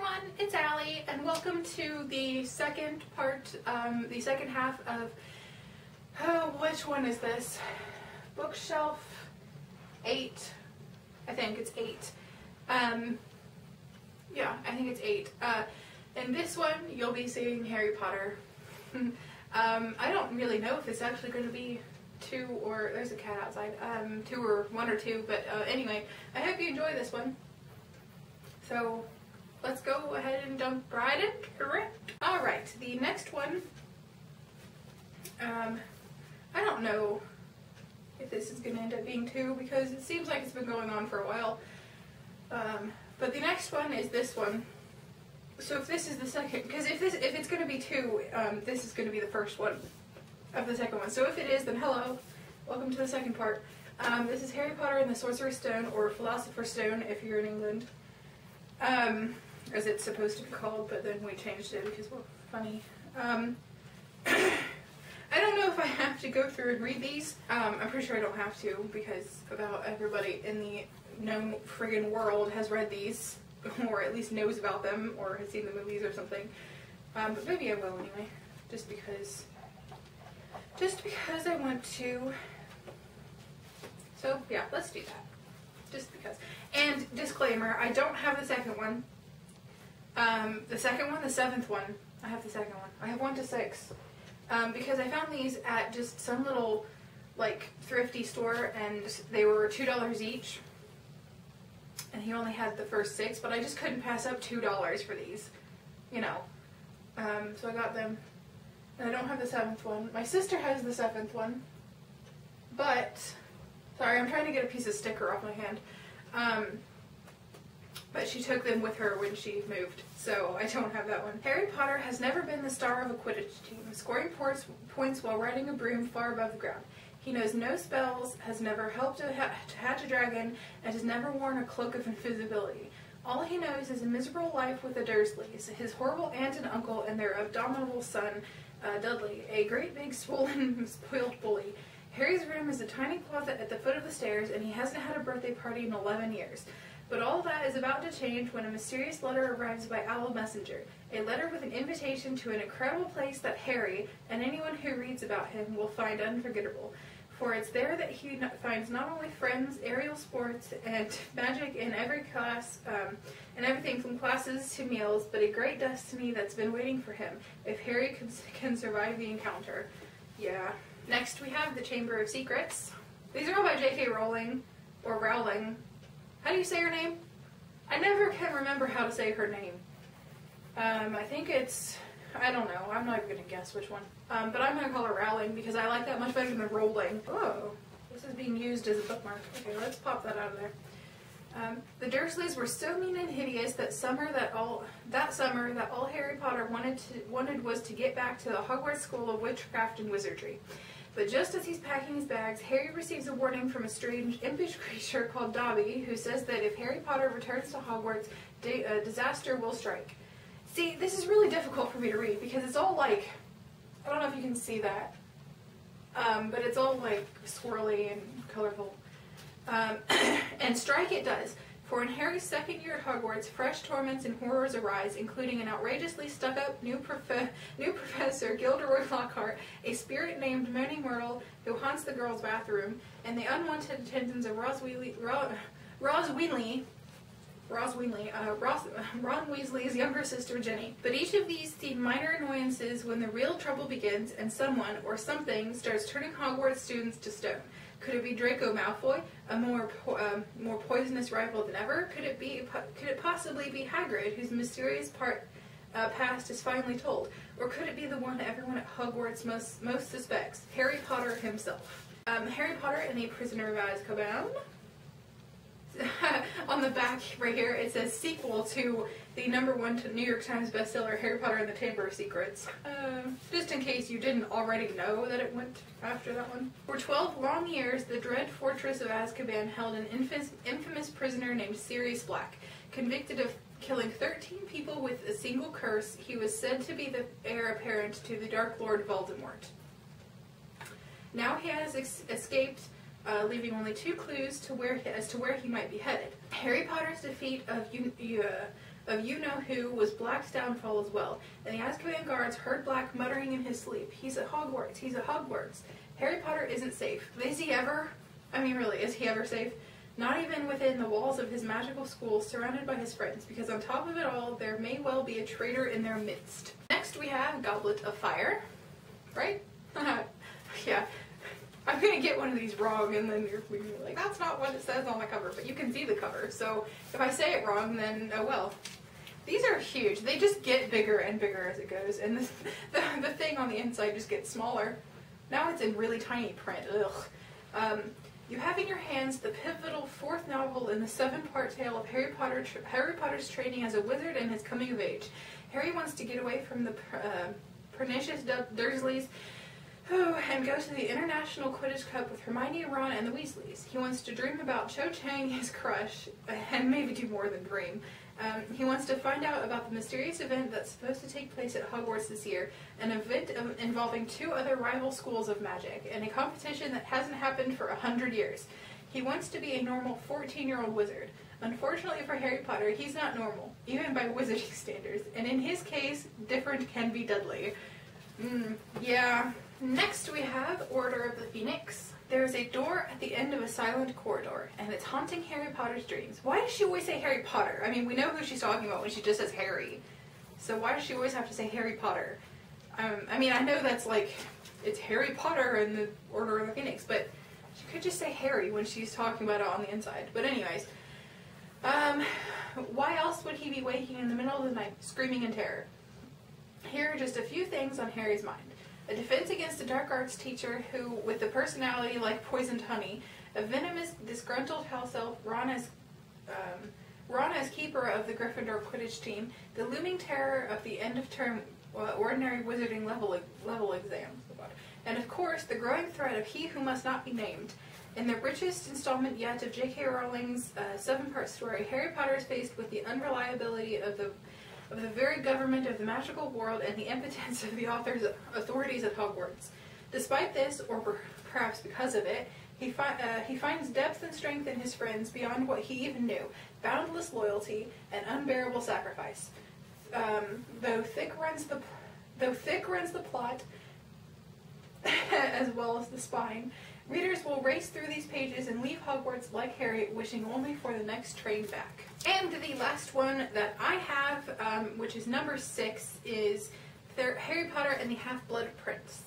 everyone, it's Allie, and welcome to the second part, the second half of, which one is this? Bookshelf 8, I think it's 8. Yeah, I think it's 8. In this one, you'll be seeing Harry Potter. I don't really know if it's actually going to be 2 or, there's a cat outside, 2 or 1 or 2, but anyway, I hope you enjoy this one. So, let's go ahead and jump right into it. Alright, the next one, I don't know if this is going to end up being 2 because it seems like it's been going on for a while. But the next one is this one. So if this is the second, because if it's going to be 2, this is going to be the first one of the second one. So if it is, then hello, welcome to the second part. This is Harry Potter and the Sorcerer's Stone, or Philosopher's Stone if you're in England. As it's supposed to be called, but then we changed it because, well, funny. I don't know if I have to go through and read these. I'm pretty sure I don't have to because about everybody in the known friggin' world has read these, or at least knows about them, or has seen the movies or something. But maybe I will anyway, just because I want to. So yeah, let's do that. Just because. And disclaimer, I don't have the second one. The second one, the 7th one. I have the second one. I have 1 to 6. Because I found these at just some little, like, thrifty store, and they were $2 each. And he only had the first 6, but I just couldn't pass up $2 for these. You know. So I got them. And I don't have the 7th one. My sister has the 7th one. But, sorry, I'm trying to get a piece of sticker off my hand. But she took them with her when she moved, so I don't have that one. Harry Potter has never been the star of a Quidditch team, scoring points while riding a broom far above the ground. He knows no spells, has never helped to hatch a dragon, and has never worn a cloak of invisibility. All he knows is a miserable life with the Dursleys, his horrible aunt and uncle, and their abominable son, Dudley, a great big swollen, spoiled bully. Harry's room is a tiny closet at the foot of the stairs, and he hasn't had a birthday party in 11 years. But all that is about to change when a mysterious letter arrives by owl messenger. A letter with an invitation to an incredible place that Harry, and anyone who reads about him, will find unforgettable. For it's there that he finds not only friends, aerial sports, and magic in every class, and everything from classes to meals, but a great destiny that's been waiting for him, if Harry can survive the encounter. Yeah. Next we have the Chamber of Secrets. These are all by J.K. Rowling, or Rowling. How do you say her name? I never can remember how to say her name. I think it's, I don't know, I'm not even going to guess which one. But I'm going to call her Rowling because I like that much better than Rowling. Oh, this is being used as a bookmark. Okay, let's pop that out of there. The Dursleys were so mean and hideous that summer that all Harry Potter wanted was to get back to the Hogwarts School of Witchcraft and Wizardry. But just as he's packing his bags, Harry receives a warning from a strange, impish creature called Dobby, who says that if Harry Potter returns to Hogwarts, a disaster will strike. See, this is really difficult for me to read because it's all like, I don't know if you can see that, but it's all like swirly and colorful. And strike it does. For in Harry's second year at Hogwarts, fresh torments and horrors arise, including an outrageously stuck-up new professor, Gilderoy Lockhart, a spirit named Moaning Myrtle, who haunts the girls' bathroom, and the unwanted attentions of Ron Weasley's younger sister, Ginny. But each of these seem minor annoyances when the real trouble begins and someone, or something, starts turning Hogwarts students to stone. Could it be Draco Malfoy, a more poisonous rival than ever? Could it possibly be Hagrid, whose mysterious past is finally told? Or could it be the one everyone at Hogwarts most suspects, Harry Potter himself? Harry Potter and the Prisoner of Azkaban. On the back right here it says sequel to the #1 New York Times bestseller Harry Potter and the Chamber of Secrets. Just in case you didn't already know that it went after that one. For 12 long years, the dread fortress of Azkaban held an infamous prisoner named Sirius Black. Convicted of killing 13 people with a single curse, he was said to be the heir apparent to the Dark Lord Voldemort. Now he has escaped, leaving only 2 clues as to where he might be headed. Harry Potter's defeat of of you-know-who was Black's downfall as well, and the Azkaban guards heard Black muttering in his sleep, "He's at Hogwarts, he's at Hogwarts. Harry Potter isn't safe." Is he ever? I mean, really, is he ever safe? Not even within the walls of his magical school, surrounded by his friends, because on top of it all, there may well be a traitor in their midst. Next we have Goblet of Fire, right? Yeah. I'm gonna get one of these wrong, and then you're gonna be like, that's not what it says on the cover, but you can see the cover, so if I say it wrong, then oh well. These are huge. They just get bigger and bigger as it goes, and the thing on the inside just gets smaller. Now it's in really tiny print. Ugh. You have in your hands the pivotal 4th novel in the 7-part tale of Harry Potter's training as a wizard and his coming of age. Harry wants to get away from the pernicious Dursleys and go to the International Quidditch Cup with Hermione, Ron, and the Weasleys. He wants to dream about Cho Chang, his crush, and maybe do more than dream. He wants to find out about the mysterious event that's supposed to take place at Hogwarts this year, an event involving 2 other rival schools of magic, and a competition that hasn't happened for 100 years. He wants to be a normal 14-year-old wizard. Unfortunately for Harry Potter, he's not normal, even by wizarding standards, and in his case, different can be deadly. Yeah. Next we have Order of the Phoenix. There is a door at the end of a silent corridor, and it's haunting Harry Potter's dreams. Why does she always say Harry Potter? I mean, we know who she's talking about when she just says Harry. So why does she always have to say Harry Potter? I mean, I know that's like, it's Harry Potter and the Order of the Phoenix, but she could just say Harry when she's talking about it on the inside. But anyways, why else would he be waking in the middle of the night, screaming in terror? Here are just a few things on Harry's mind. A defense against a dark arts teacher who, with a personality like poisoned honey, a venomous, disgruntled house elf, Ron as keeper of the Gryffindor Quidditch team, the looming terror of the end-of-term ordinary wizarding level exams, and of course the growing threat of He Who Must Not Be Named. In the richest installment yet of J.K. Rowling's 7-part story, Harry Potter is faced with the unreliability of the very government of the magical world and the impotence of the author's authorities at Hogwarts. Despite this, or perhaps because of it, he finds depth and strength in his friends beyond what he even knew, boundless loyalty and unbearable sacrifice. Though thick runs the plot, as well as the spine, readers will race through these pages and leave Hogwarts like Harry, wishing only for the next train back. And the last one that I have, which is number 6, is Harry Potter and the Half-Blood Prince.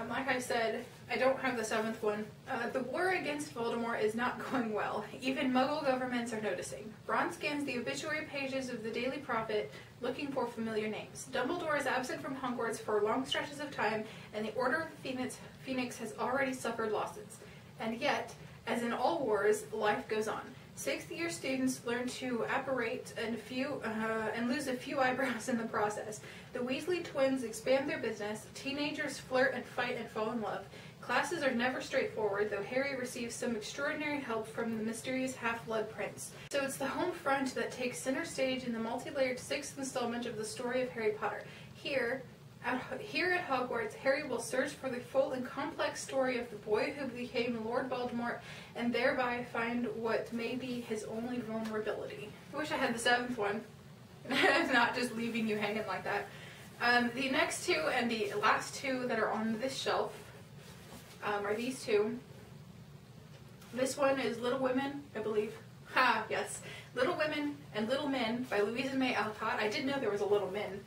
Like I said, I don't have the 7th one. The war against Voldemort is not going well. Even Muggle governments are noticing. Ron scans the obituary pages of the Daily Prophet, looking for familiar names. Dumbledore is absent from Hogwarts for long stretches of time, and the Order of the Phoenix has already suffered losses. And yet, as in all wars, life goes on. 6th-year students learn to apparate and lose a few eyebrows in the process. The Weasley twins expand their business. Teenagers flirt and fight and fall in love. Classes are never straightforward, though Harry receives some extraordinary help from the mysterious Half-Blood Prince. So it's the home front that takes center stage in the multi-layered 6th installment of the story of Harry Potter. Here at Hogwarts, Harry will search for the full and complex story of the boy who became Lord Voldemort, and thereby find what may be his only vulnerability. I wish I had the 7th one, not just leaving you hanging like that. The next 2 and the last 2 that are on this shelf are these 2. This one is Little Women, I believe. Ha, yes. Little Women and Little Men by Louisa May Alcott. I did know there was a Little Men.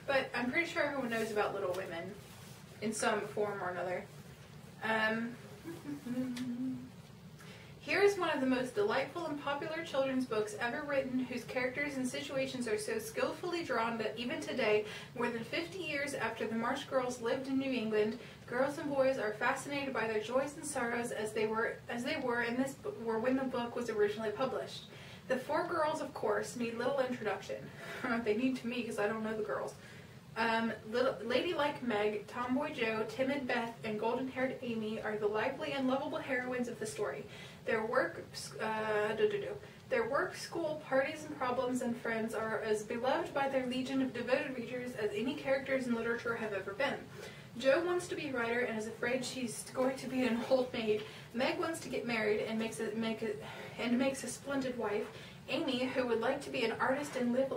But I'm pretty sure everyone knows about Little Women in some form or another. Here's one of the most delightful and popular children's books ever written, whose characters and situations are so skillfully drawn that even today, more than 50 years after the Marsh Girls lived in New England, girls and boys are fascinated by their joys and sorrows as they were when the book was originally published. The 4 girls, of course, need little introduction. They need to me because I don't know the girls. Ladylike Meg, Tomboy Joe, Timid Beth, and golden-haired Amy are the lively and lovable heroines of the story. Their work, school, parties, and problems and friends are as beloved by their legion of devoted readers as any characters in literature have ever been. Jo wants to be a writer and is afraid she's going to be an old maid. Meg wants to get married and makes a splendid wife. Amy, who would like to be an artist and live a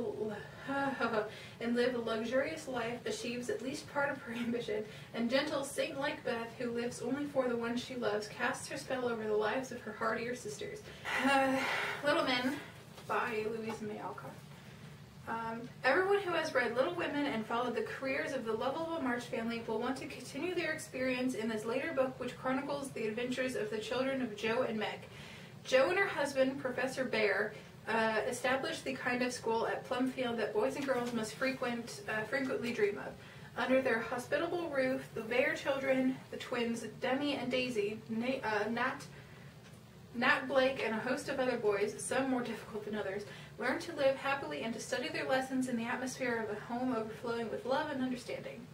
luxurious life, achieves at least part of her ambition, and gentle saint-like Beth, who lives only for the one she loves, casts her spell over the lives of her hardier sisters. Little Men by Louisa May Alcott. Everyone who has read Little Women and followed the careers of the Lovable March family will want to continue their experience in this later book, which chronicles the adventures of the children of Jo and Meg. Jo and her husband, Professor Bear, established the kind of school at Plumfield that boys and girls must frequently dream of. Under their hospitable roof, the Bear children, the twins Demi and Daisy, Nat Blake, and a host of other boys, some more difficult than others, learn to live happily and to study their lessons in the atmosphere of a home overflowing with love and understanding.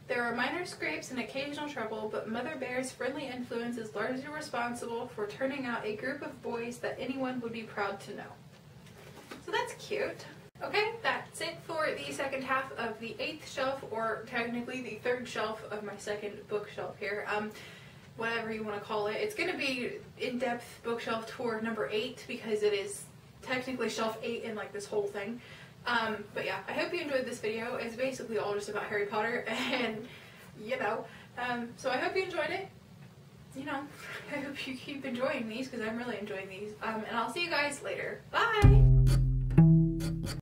There are minor scrapes and occasional trouble, but Mother Bear's friendly influence is largely responsible for turning out a group of boys that anyone would be proud to know. So that's cute. Okay, that's it for the second half of the 8th shelf, or technically the 3rd shelf of my second bookshelf here. Whatever you want to call it. It's going to be in-depth bookshelf tour number 8 because it is technically shelf 8 in like this whole thing. But yeah, I hope you enjoyed this video. It's basically all just about Harry Potter and, you know, so I hope you enjoyed it. You know, I hope you keep enjoying these because I'm really enjoying these. And I'll see you guys later. Bye!